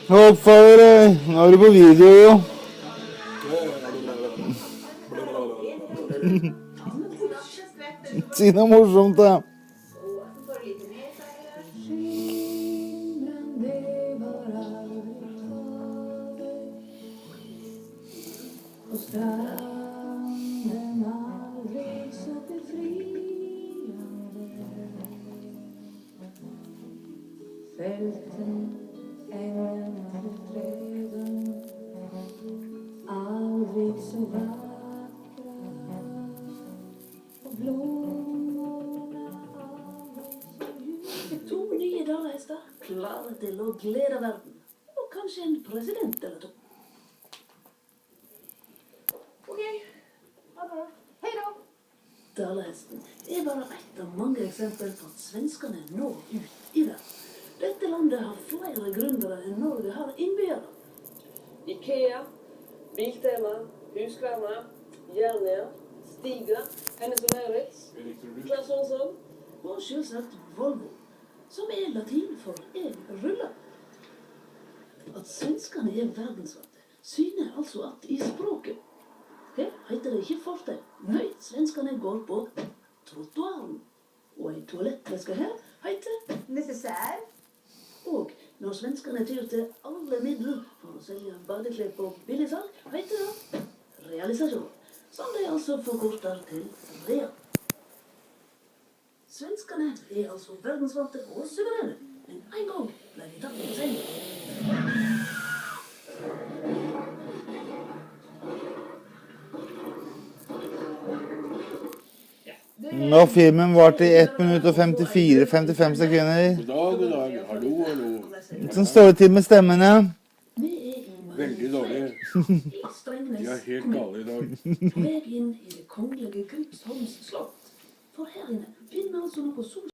Oppfører, nå er du på video, jo. Si noe morsomt, da. To nye dalhester klare til å glede verden. Og kanskje en president eller to. Ok, ha det. Hei da. Dalhesten er bare ett av mange eksempler på at svenskene når ut i verden. Dette landet har flere gründere enn Norge har innbyggere. Ikea, Biltema, Husqvarna, Jernia, Stiga, Hennes og Mauritz, Claes Olsson Og selvsagt Volvo, som er latin for en ruller. At svenskene er verdensvante, syner altså at i språket. Her heter det ikke fortau. Nei, svenskene går på trottoaren. Og en toalettveske her heter Necessær. Og når svenskene tyr til alle midler for å selge badeklær på billigsalg, heter det realisasjon, som de altså forkorter til rea. Svenskene er altså verdensvante og suverene, men en gang ble de tatt på sengen. Nå filmen varte i 1 minutt og 54-55 sekunder. God dag. Hallo, hallo. Sånn står det til med stemmene. Vi er i Veldig dårlig. i Strengnes De er helt gale i dag. på vei inn i det kongelige Grypsholms slott. For her inne finner vi altså noe så